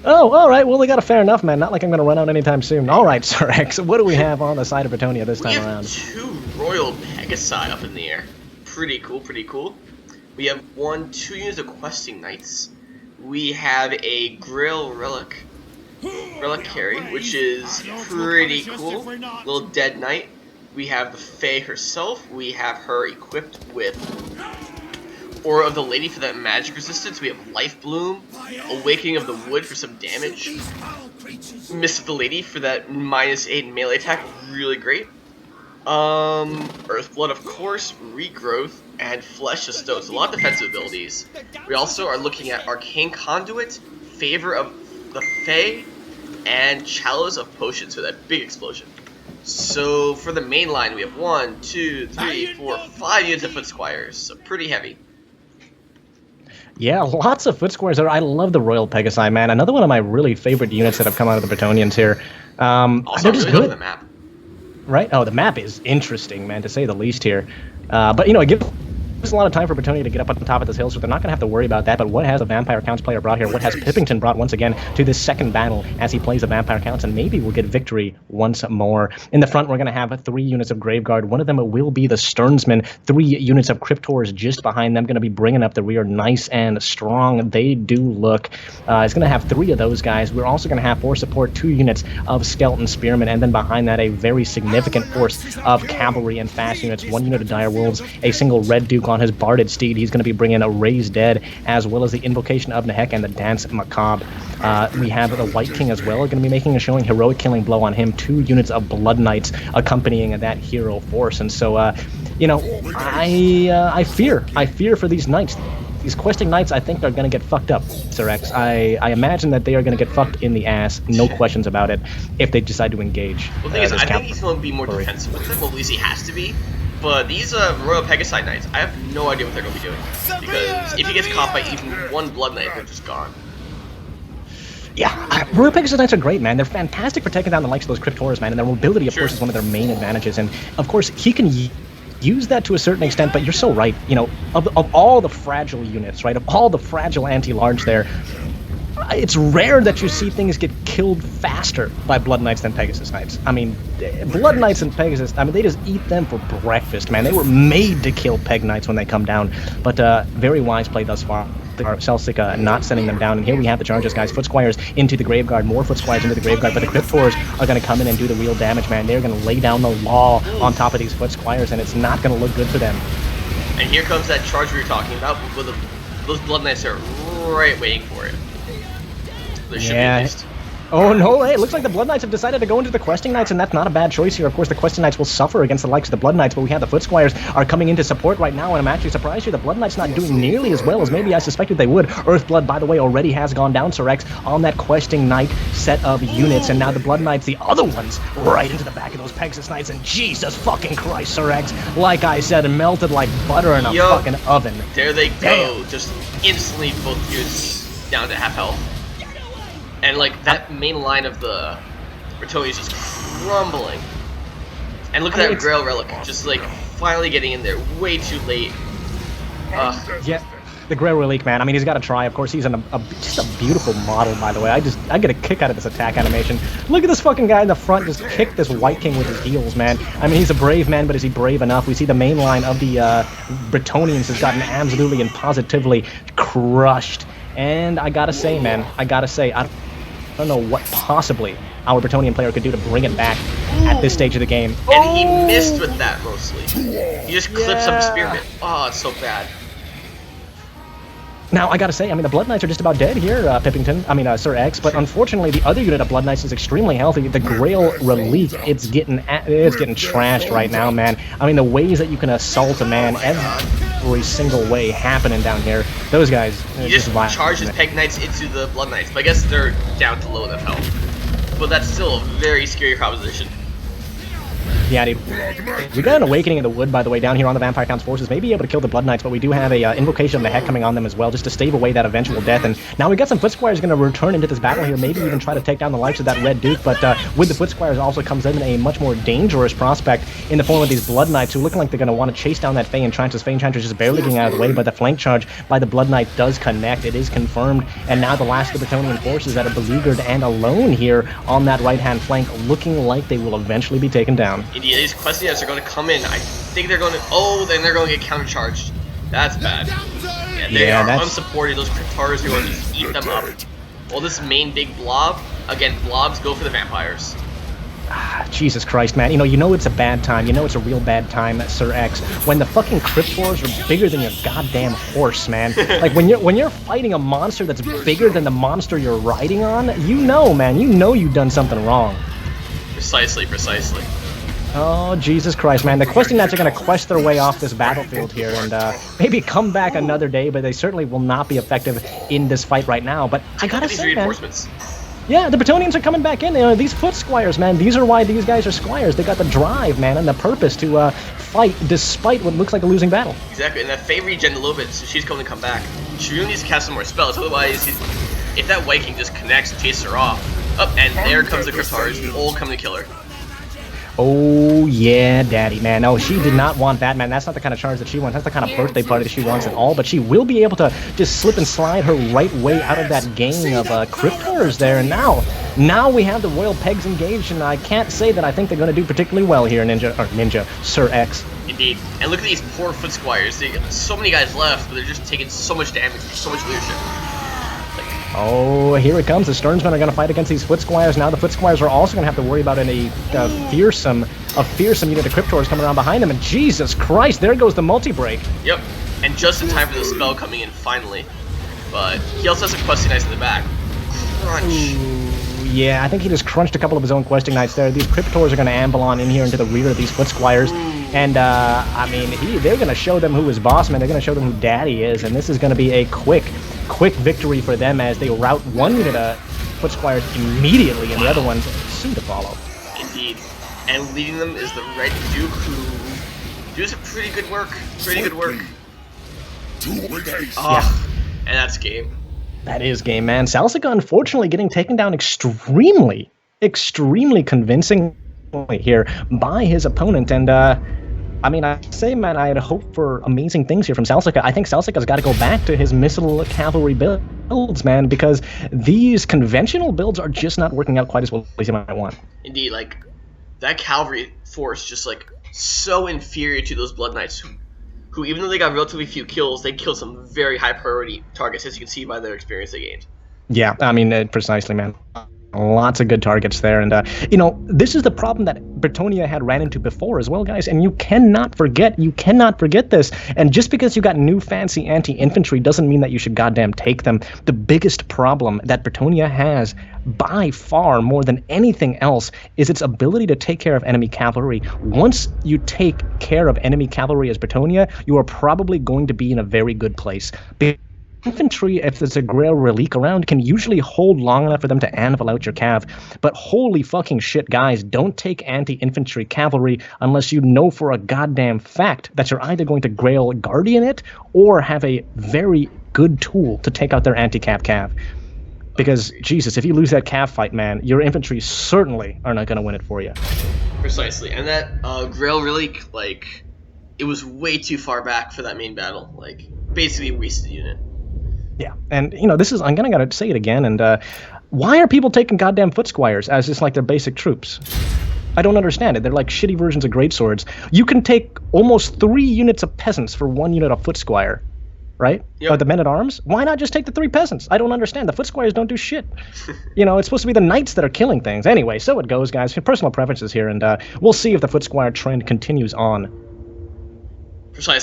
Oh, all right. Well, they got a fair enough, man. Not like I'm going to run out anytime soon. All right, Sir X. What do we have on the side of Bretonnia this time around? We have 2 Royal Pegasi up in the air. Pretty cool, pretty cool. We have 2 units of Questing Knights. We have a Grail Reliquary, which is pretty cool. Little Dead Knight. We have the Fae herself. We have her equipped with Aura of the Lady for that magic resistance. We have Life Bloom, Awakening of the Wood for some damage. Mist of the Lady for that -8 melee attack, really great. Earthblood, of course, Regrowth, and Flesh of Stone. So a lot of defensive abilities. We also are looking at Arcane Conduit, Favor of the Fae, and Chalice of Potions for that big explosion. So for the main line, we have 1, 2, 3, 4, 5 units of Foot Squires. So pretty heavy. Yeah, lots of Foot Squires there. I love the Royal Pegasi, man. Another one of my really favorite units that have come out of the Bretonnians here. Also, they're just really good. love the map. Right? Oh, the map is interesting, man, to say the least here. But, you know, it gives a lot of time for Bretonnia to get up on top of this hill, so they're not going to have to worry about that. But what has the Vampire Counts player brought here? What has Pippington brought once again to this second battle as he plays the Vampire Counts? And maybe we'll get victory once more. In the front, we're going to have 3 units of Graveguard. One of them will be the Sternsman. 3 units of Cryptors just behind them, going to be bringing up the rear nice and strong. They do look. It's going to have 3 of those guys. We're also going to have, for support, 2 units of Skeleton Spearmen. And then behind that, a very significant force of Cavalry and Fast units. 1 unit of Dire Wolves, a single Red Duke on his Barded Steed. He's going to be bringing a Raised Dead, as well as the Invocation of Nehek and the Dance Macabre. We have the White King as well, going to be making a showing. Heroic Killing Blow on him. 2 units of Blood Knights accompanying that hero force. And so, you know, I fear for these knights. These questing knights, I think, are going to get fucked up, Sir X. I imagine that they are going to get fucked in the ass, no questions about it, if they decide to engage. Well, the thing is, I think he's going to be more defensive with them. Well, at least he has to be. But these Royal Pegasi Knights, I have no idea what they're going to be doing. Because if he gets caught by even 1 Blood Knight, they're just gone. Yeah, Royal Pegasi Knights are great, man. They're fantastic for taking down the likes of those Cryptors, man. And their mobility, of course, is one of their main advantages. And, of course, he can use that to a certain extent, but you're so right. You know, of all the fragile units, right, of all the fragile anti-large there, it's rare that you see things get killed faster by Blood Knights than Pegasus Knights. I mean, Blood Knights and Pegasus, I mean, they just eat them for breakfast, man. They were made to kill Peg Knights when they come down. But very wise play thus far. Salsicha not sending them down. And here we have the charges, guys. Foot Squires into the Graveguard. More Foot Squires into the Graveguard. But the Cryptors are going to come in and do the real damage, man. They're going to lay down the law on top of these Foot Squires, and it's not going to look good for them. And here comes that charge we were talking about. With those Blood Knights are right waiting for it. There should be at least. Oh no, hey, it looks like the Blood Knights have decided to go into the Questing Knights, and that's not a bad choice here. Of course, the Questing Knights will suffer against the likes of the Blood Knights, but we have the Foot Squires are coming in to support right now, and I'm actually surprised here the Blood Knights not doing nearly as well as maybe I suspected they would. Earthblood, by the way, already has gone down, Sir X, on that Questing Knight set of units, and now the Blood Knights, the other ones, right into the back of those Pegasus Knights, and Jesus fucking Christ, Sir X, like I said, melted like butter in a fucking oven. There they go, damn. Just instantly both units down to half health. And, like, that main line of the Bretonnia is just crumbling. And look at that Grail Relic, just, like, finally getting in there way too late. Yeah, the Grail Relic, man. I mean, he's got to try. Of course, he's just a beautiful model, by the way. I get a kick out of this attack animation. Look at this fucking guy in the front just kick this White King with his heels, man. I mean, he's a brave man, but is he brave enough? We see the main line of the Bretonians has gotten absolutely and positively crushed. And I gotta say, man, I don't know what possibly our Bretonnian player could do to bring it back at this stage of the game. And he missed with that, mostly. He just clips up Spearmint. Oh, it's so bad. Now, I gotta say, I mean, the Blood Knights are just about dead here, Sir X, but unfortunately, the other unit of Blood Knights is extremely healthy. The Grail Relic, it's getting trashed right now, man. I mean, the ways that you can assault a man, every single way happening down here, those guys... He just charges Peg Knights into the Blood Knights, but I guess they're down to low enough health. But that's still a very scary proposition. Yeah, dude. We got an Awakening in the Wood, by the way, down here on the Vampire Count's forces. Maybe able to kill the Blood Knights, but we do have a Invocation of the Heck coming on them as well, just to stave away that eventual death. And now we got some Foot Squires going to return into this battle here, maybe even try to take down the likes of that Red Duke. But with the Foot Squires also comes in a much more dangerous prospect in the form of these Blood Knights, who look like they're going to want to chase down that Fey Enchantress. Fey Enchantress just barely getting out of the way, but the flank charge by the Blood Knight does connect. It is confirmed. And now the last of the Bretonnian forces that are beleaguered and alone here on that right-hand flank, looking like they will eventually be taken down. Indeed, these questing are going to come in. I think they're going to... Oh, then they're going to get countercharged. That's bad. Yeah, they are unsupported. Those Cryptars are going to just eat them up. Well, this main big blob, again, blobs go for the vampires. Jesus Christ, man. You know it's a bad time. You know it's a real bad time, Sir X, when the fucking Cryptors are bigger than your goddamn horse, man. Like, when you're fighting a monster that's bigger than the monster you're riding on, you know, man. You know you've done something wrong. Precisely. Oh, Jesus Christ, man. The questing knights are going to quest their way off this battlefield here and maybe come back another day, but they certainly will not be effective in this fight right now. But I gotta say, man, yeah, the Bretonnians are coming back in. These Foot Squires, man, these are why these guys are Squires. They got the drive, man, and the purpose to fight despite what looks like a losing battle. Exactly, and that Fae regen a little bit, so she's going to come back. She really needs to cast some more spells, otherwise, if that Viking just connects and chases her off, and there comes the Cryptars, all come to kill her. Oh, yeah, daddy, man. No, she did not want that, man. That's not the kind of charge that she wants. That's the kind of birthday party that she wants at all. But she will be able to just slip and slide her right way out of that gang of Cryptors there. And now we have the Royal Pegs engaged, and I can't say that I think they're going to do particularly well here, Ninja, Sir X. Indeed. And look at these poor Foot Squires. They got so many guys left, but they're just taking so much damage, so much leadership. Oh, here it comes. The Sternsmen are going to fight against these Foot Squires. Now the Foot Squires are also going to have to worry about a fearsome unit of Cryptors coming around behind them. And Jesus Christ, there goes the multi-break. Yep, and just in time for the spell coming in finally. But he also has a questing knights in the back. Crunch. Ooh, yeah, I think he just crunched a couple of his own questing knights there. These Cryptors are going to amble on in here into the rear of these Foot Squires. And, I mean, they're going to show them who is boss, man. They're going to show them who daddy is. And this is going to be a quick victory for them as they rout one unit of Foot Squires immediately, and the other one's soon to follow. Indeed. And leading them is the Red Duke, who does a pretty good work. Oh, and that's game. That is game, man. Salsicha, unfortunately, getting taken down extremely convincingly here by his opponent. And, I mean, I say, man, I had hoped for amazing things here from Salsicha. I think Salsicha's got to go back to his missile cavalry builds, man, because these conventional builds are just not working out quite as well as you might want. Indeed, like, that cavalry force just, like, so inferior to those Blood Knights who even though they got relatively few kills, they killed some very high priority targets, as you can see by their experience they gained. Yeah, I mean, precisely, man. Lots of good targets there, and this is the problem that Bretonnia had ran into before as well, guys, and you cannot forget this. And just because you got new fancy anti-infantry doesn't mean that you should goddamn take them. The biggest problem that Bretonnia has, by far more than anything else, is its ability to take care of enemy cavalry. Once you take care of enemy cavalry as Bretonnia, you are probably going to be in a very good place. Infantry, if there's a Grail Relique around, can usually hold long enough for them to anvil out your cav. But holy fucking shit, guys, don't take anti-infantry cavalry unless you know for a goddamn fact that you're either going to Grail Guardian it or have a very good tool to take out their anti-cap cav. Because, Jesus, if you lose that cav fight, man, your infantry certainly are not going to win it for you. Precisely. And that Grail Relique, like, it was way too far back for that main battle. Like, basically a wasted unit. Yeah, and, this is, I'm going to gotta say it again, and why are people taking goddamn Foot Squires as just like their basic troops? I don't understand it. They're like shitty versions of greatswords. You can take almost 3 units of peasants for 1 unit of Foot Squire, right? Yep. The men-at-arms? Why not just take the 3 peasants? I don't understand. The Foot Squires don't do shit. It's supposed to be the knights that are killing things. Anyway, so it goes, guys. Personal preferences here, and we'll see if the Foot Squire trend continues on. Precisely.